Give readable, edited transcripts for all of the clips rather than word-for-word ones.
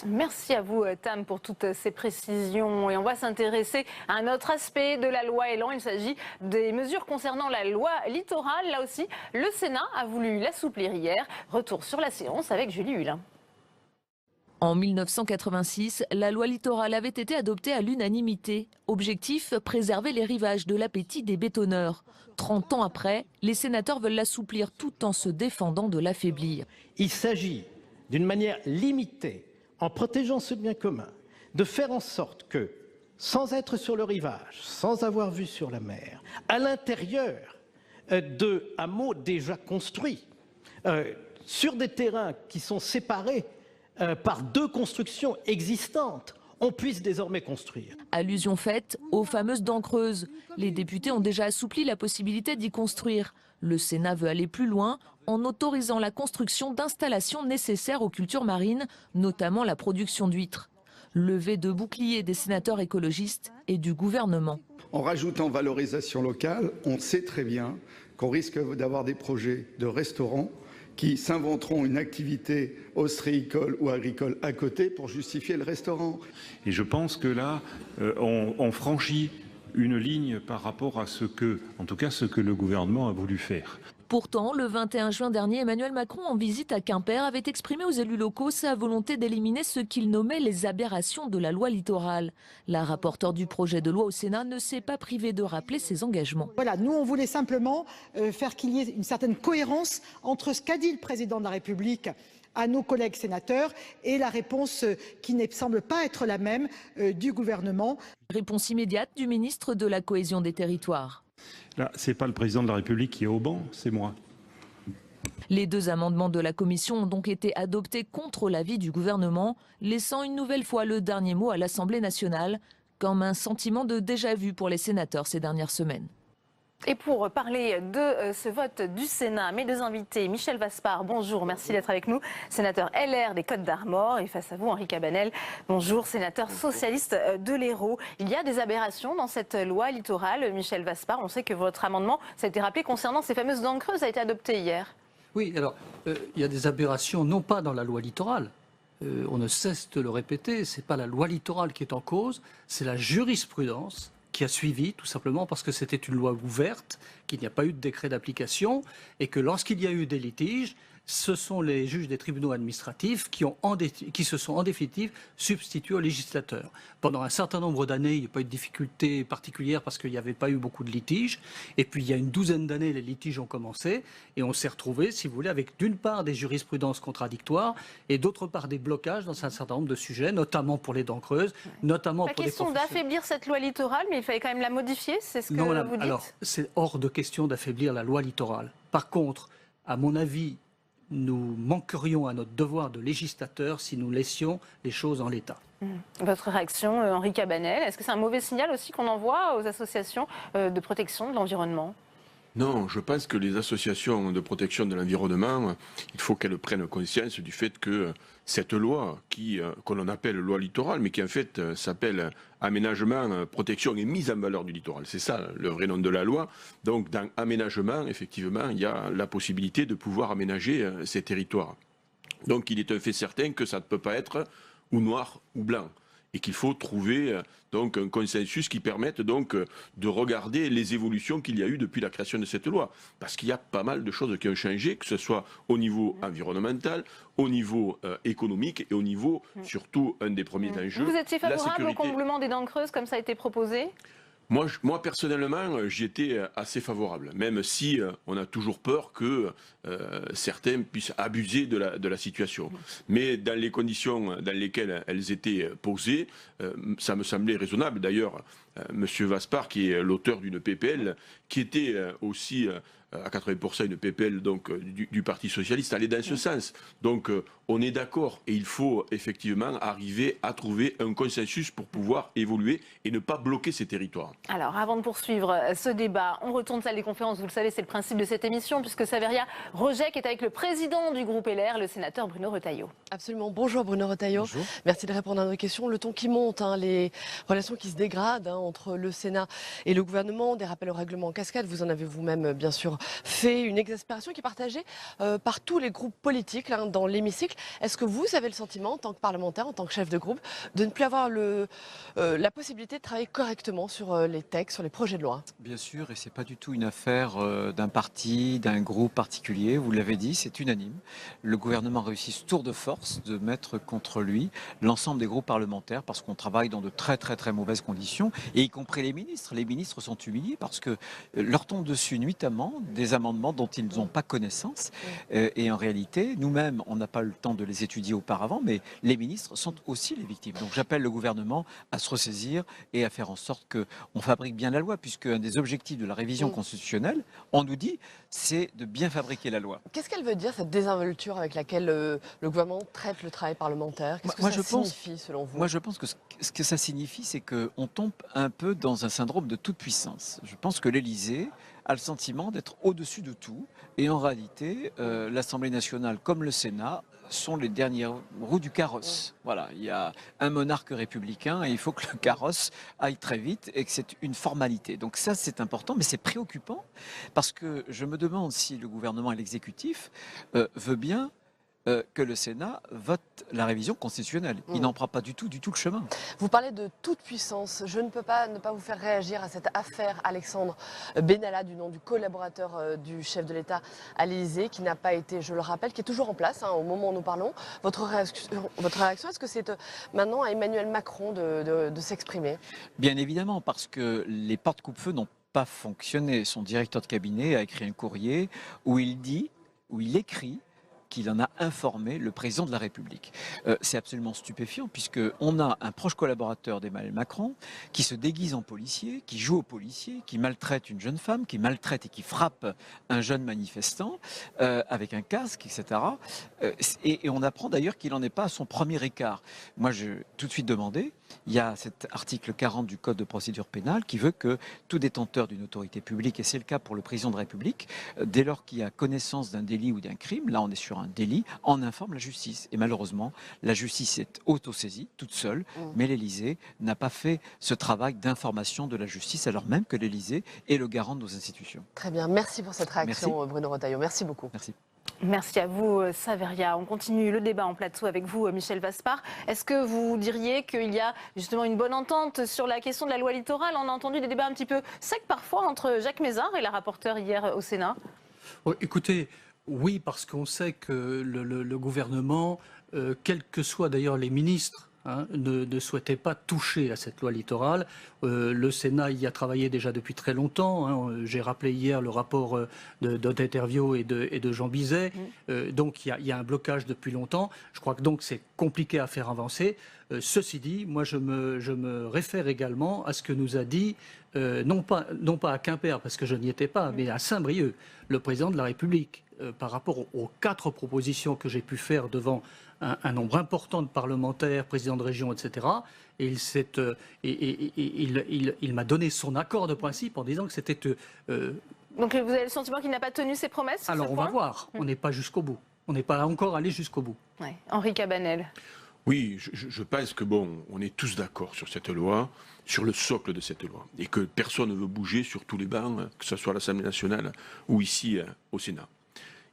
Merci à vous, Tam, pour toutes ces précisions. Et on va s'intéresser à un autre aspect de la loi Elan. Il s'agit des mesures concernant la loi littorale. Là aussi, le Sénat a voulu l'assouplir hier. Retour sur la séance avec Julie Hulin. En 1986, la loi littorale avait été adoptée à l'unanimité. Objectif, préserver les rivages de l'appétit des bétonneurs. 30 ans après, les sénateurs veulent l'assouplir tout en se défendant de l'affaiblir. Il s'agit, d'une manière limitée, en protégeant ce bien commun, de faire en sorte que, sans être sur le rivage, sans avoir vue sur la mer, à l'intérieur de hameaux déjà construits, sur des terrains qui sont séparés par 2 constructions existantes, on puisse désormais construire. Allusion faite aux fameuses dents creuses. Les députés ont déjà assoupli la possibilité d'y construire. Le Sénat veut aller plus loin en autorisant la construction d'installations nécessaires aux cultures marines, notamment la production d'huîtres. Levée de bouclier des sénateurs écologistes et du gouvernement. En rajoutant valorisation locale, on sait très bien qu'on risque d'avoir des projets de restaurants qui s'inventeront une activité ostréicole ou agricole à côté pour justifier le restaurant. Et je pense que là, on franchit une ligne par rapport à ce que le gouvernement a voulu faire. Pourtant, le 21 juin dernier, Emmanuel Macron, en visite à Quimper, avait exprimé aux élus locaux sa volonté d'éliminer ce qu'il nommait les aberrations de la loi littorale. La rapporteure du projet de loi au Sénat ne s'est pas privée de rappeler ses engagements. Voilà, nous on voulait simplement faire qu'il y ait une certaine cohérence entre ce qu'a dit le président de la République à nos collègues sénateurs et la réponse qui ne semble pas être la même du gouvernement. Réponse immédiate du ministre de la Cohésion des Territoires. Là, ce n'est pas le président de la République qui est au banc, c'est moi. Les 2 amendements de la commission ont donc été adoptés contre l'avis du gouvernement, laissant une nouvelle fois le dernier mot à l'Assemblée nationale, comme un sentiment de déjà-vu pour les sénateurs ces dernières semaines. Et pour parler de ce vote du Sénat, mes 2 invités, Michel Vaspart, bonjour, merci d'être avec nous, sénateur LR des Côtes-d'Armor, et face à vous, Henri Cabanel, bonjour, sénateur socialiste de l'Hérault. Il y a des aberrations dans cette loi littorale, Michel Vaspart. On sait que votre amendement, ça a été rappelé concernant ces fameuses dents creuses, a été adopté hier. Oui, alors, il y a des aberrations, non pas dans la loi littorale. On ne cesse de le répéter, ce n'est pas la loi littorale qui est en cause, c'est la jurisprudence qui a suivi, tout simplement parce que c'était une loi ouverte, qu'il n'y a pas eu de décret d'application, et que lorsqu'il y a eu des litiges, ce sont les juges des tribunaux administratifs qui se sont en définitive substitués aux législateurs. Pendant un certain nombre d'années, il n'y a pas eu de difficultés particulières parce qu'il n'y avait pas eu beaucoup de litiges. Et puis il y a une douzaine d'années, les litiges ont commencé et on s'est retrouvé, si vous voulez, avec d'une part des jurisprudences contradictoires et d'autre part des blocages dans un certain nombre de sujets, notamment pour les dents creuses, notamment pour les professionnels. La question d'affaiblir cette loi littorale, mais il fallait quand même la modifier, c'est ce que vous dites? Alors, c'est hors de question d'affaiblir la loi littorale. Par contre, à mon avis, nous manquerions à notre devoir de législateur si nous laissions les choses en l'état. Votre réaction, Henri Cabanel, est-ce que c'est un mauvais signal aussi qu'on envoie aux associations de protection de l'environnement? Non, je pense que les associations de protection de l'environnement, il faut qu'elles prennent conscience du fait que cette loi, que l'on appelle loi littorale, mais qui en fait s'appelle aménagement, protection et mise en valeur du littoral. C'est ça le vrai nom de la loi. Donc dans aménagement, effectivement, il y a la possibilité de pouvoir aménager ces territoires. Donc il est un fait certain que ça ne peut pas être ou noir ou blanc. Et qu'il faut trouver donc un consensus qui permette donc de regarder les évolutions qu'il y a eu depuis la création de cette loi. Parce qu'il y a pas mal de choses qui ont changé, que ce soit au niveau environnemental, au niveau économique et au niveau, surtout, un des premiers enjeux, vous étiez favorable la sécurité. au comblement des dents creuses comme ça a été proposé? Moi, personnellement, j'y étais assez favorable, même si on a toujours peur que certains puissent abuser de la situation. Mais dans les conditions dans lesquelles elles étaient posées, ça me semblait raisonnable. D'ailleurs, M. Vaspart, qui est l'auteur d'une PPL, qui était aussi à 80% une PPL donc, du Parti Socialiste, allait dans ce sens. Donc on est d'accord et il faut effectivement arriver à trouver un consensus pour pouvoir évoluer et ne pas bloquer ces territoires. Alors avant de poursuivre ce débat, on retourne salle des conférences, vous le savez, c'est le principe de cette émission, puisque Saveria Rojek est avec le président du groupe LR, le sénateur Bruno Retailleau. Absolument. Bonjour Bruno Retailleau. Bonjour. Merci de répondre à nos questions. Le ton qui monte, les relations qui se dégradent entre le Sénat et le gouvernement, des rappels au règlement en cascade, vous en avez vous-même bien sûr fait une exaspération qui est partagée par tous les groupes politiques là, dans l'hémicycle. Est-ce que vous avez le sentiment, en tant que parlementaire, en tant que chef de groupe, de ne plus avoir la possibilité de travailler correctement sur les textes, sur les projets de loi? Bien sûr, et ce n'est pas du tout une affaire d'un parti, d'un groupe particulier. Vous l'avez dit, c'est unanime. Le gouvernement a réussi ce tour de force de mettre contre lui l'ensemble des groupes parlementaires parce qu'on travaille dans de très très très mauvaises conditions, et y compris les ministres. Les ministres sont humiliés parce que leur tombent dessus nuitamment des amendements dont ils n'ont pas connaissance. Et en réalité, nous-mêmes, on n'a pas eu le temps de les étudier auparavant, mais les ministres sont aussi les victimes. Donc j'appelle le gouvernement à se ressaisir et à faire en sorte qu'on fabrique bien la loi, puisque un des objectifs de la révision constitutionnelle, on nous dit, c'est de bien fabriquer la loi. Qu'est-ce qu'elle veut dire, cette désinvolture avec laquelle le gouvernement traite le travail parlementaire? Qu'est-ce que ça signifie, selon vous? Moi, je pense que ce que ça signifie, c'est qu'on tombe un peu dans un syndrome de toute puissance. Je pense que l'Élysée a le sentiment d'être au-dessus de tout, et en réalité, l'Assemblée nationale comme le Sénat sont les dernières roues du carrosse. Voilà, il y a un monarque républicain et il faut que le carrosse aille très vite et que c'est une formalité. Donc ça, c'est important, mais c'est préoccupant parce que je me demande si le gouvernement et l'exécutif veut bien que le Sénat vote la révision constitutionnelle. Il n'en prend pas du tout le chemin. Vous parlez de toute puissance. Je ne peux pas ne pas vous faire réagir à cette affaire Alexandre Benalla, du nom du collaborateur du chef de l'État à l'Élysée, qui n'a pas été, je le rappelle, qui est toujours en place au moment où nous parlons. Votre réaction, est-ce que c'est maintenant à Emmanuel Macron de s'exprimer? Bien évidemment, parce que les portes coupe-feu n'ont pas fonctionné. Son directeur de cabinet a écrit un courrier où il écrit qu'il en a informé le président de la République. C'est absolument stupéfiant puisqu'on a un proche collaborateur d'Emmanuel Macron qui se déguise en policier, qui joue au policier, qui maltraite une jeune femme, qui maltraite et qui frappe un jeune manifestant avec un casque, etc. Et on apprend d'ailleurs qu'il n'en est pas à son premier écart. Moi, j'ai tout de suite demandé. Il y a cet article 40 du Code de procédure pénale qui veut que tout détenteur d'une autorité publique, et c'est le cas pour le président de la République, dès lors qu'il y a connaissance d'un délit ou d'un crime, là on est sur un délit, en informe la justice. Et malheureusement, la justice est autosaisie, toute seule, mais l'Élysée n'a pas fait ce travail d'information de la justice, alors même que l'Élysée est le garant de nos institutions. Très bien, merci pour cette réaction. Merci. Bruno Retailleau. Merci beaucoup. Merci. Merci à vous, Saveria. On continue le débat en plateau avec vous, Michel Vaspart. Est-ce que vous diriez qu'il y a justement une bonne entente sur la question de la loi littorale? On a entendu des débats un petit peu secs parfois entre Jacques Mézard et la rapporteure hier au Sénat. Écoutez, oui, parce qu'on sait que le gouvernement, quels que soient d'ailleurs les ministres, ne souhaitait pas toucher à cette loi littorale. Le Sénat y a travaillé déjà depuis très longtemps. J'ai rappelé hier le rapport d'Odette Herviaux et de Jean Bizet. Donc il y a un blocage depuis longtemps. Je crois que donc c'est compliqué à faire avancer. Ceci dit, moi je me réfère également à ce que nous a dit, non pas à Quimper, parce que je n'y étais pas, mais à Saint-Brieuc, le président de la République, par rapport aux 4 propositions que j'ai pu faire devant un nombre important de parlementaires, présidents de région, etc. Et il m'a donné son accord de principe en disant que c'était... Donc vous avez le sentiment qu'il n'a pas tenu ses promesses? Alors on va voir, on n'est pas jusqu'au bout. On n'est pas encore allé jusqu'au bout. Ouais. Henri Cabanel. Oui, je pense que on est tous d'accord sur cette loi, sur le socle de cette loi, et que personne ne veut bouger sur tous les bancs, que ce soit à l'Assemblée nationale ou ici au Sénat.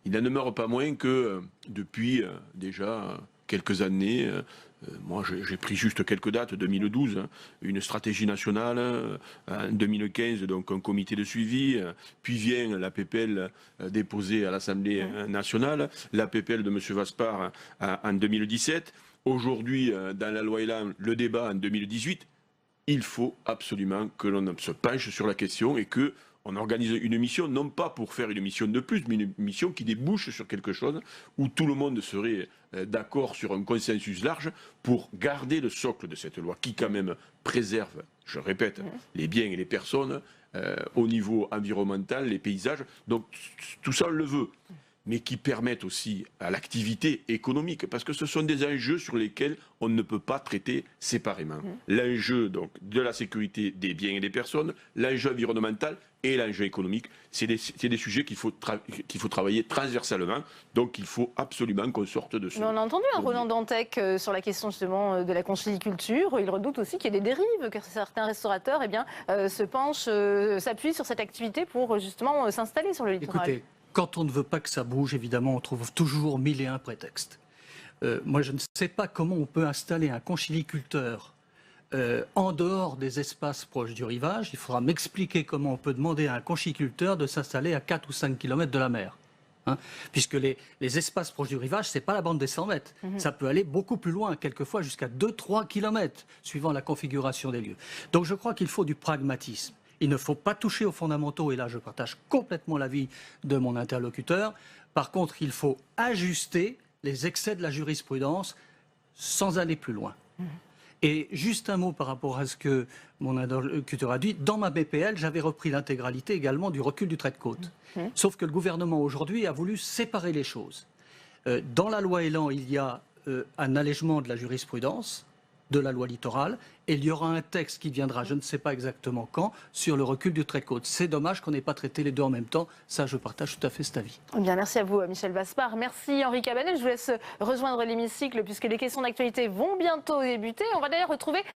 Il n'en demeure pas moins que depuis déjà quelques années, moi j'ai pris juste quelques dates, 2012, une stratégie nationale, en 2015 donc un comité de suivi, puis vient la PPL déposée à l'Assemblée nationale, la PPL de M. Vaspart en 2017, aujourd'hui dans la loi Elan, le débat en 2018, il faut absolument que l'on se penche sur la question et que on organise une mission, non pas pour faire une mission de plus, mais une mission qui débouche sur quelque chose où tout le monde serait d'accord sur un consensus large pour garder le socle de cette loi qui quand même préserve, je répète, les biens et les personnes au niveau environnemental, les paysages. Donc tout ça on le veut. mais qui permettent aussi à l'activité économique, parce que ce sont des enjeux sur lesquels on ne peut pas traiter séparément. L'enjeu donc de la sécurité des biens et des personnes, l'enjeu environnemental et l'enjeu économique, c'est des sujets qu'il faut travailler transversalement, donc il faut absolument qu'on sorte de ce... Mais on a entendu Roland Dantec sur la question justement de la conchyliculture. Il redoute aussi qu'il y ait des dérives, que certains restaurateurs s'appuient sur cette activité pour justement s'installer sur le littoral. Écoutez, quand on ne veut pas que ça bouge, évidemment, on trouve toujours 1001 prétextes. Moi, je ne sais pas comment on peut installer un conchyliculteur en dehors des espaces proches du rivage. Il faudra m'expliquer comment on peut demander à un conchyliculteur de s'installer à 4 ou 5 km de la mer. Puisque les espaces proches du rivage, ce n'est pas la bande des 100 mètres. Ça peut aller beaucoup plus loin, quelquefois jusqu'à 2-3 km, suivant la configuration des lieux. Donc je crois qu'il faut du pragmatisme. Il ne faut pas toucher aux fondamentaux, et là je partage complètement l'avis de mon interlocuteur. Par contre, il faut ajuster les excès de la jurisprudence sans aller plus loin. Et juste un mot par rapport à ce que mon interlocuteur a dit. Dans ma BPL, j'avais repris l'intégralité également du recul du trait de côte. Sauf que le gouvernement aujourd'hui a voulu séparer les choses. Dans la loi Elan, il y a un allègement de la jurisprudence, de la loi littorale, et il y aura un texte qui viendra, je ne sais pas exactement quand, sur le recul du trait de côte. C'est dommage qu'on n'ait pas traité les deux en même temps. Ça, je partage tout à fait cet avis. Bien, merci à vous, Michel Vaspart. Merci, Henri Cabanel. Je vous laisse rejoindre l'hémicycle puisque les questions d'actualité vont bientôt débuter. On va d'ailleurs retrouver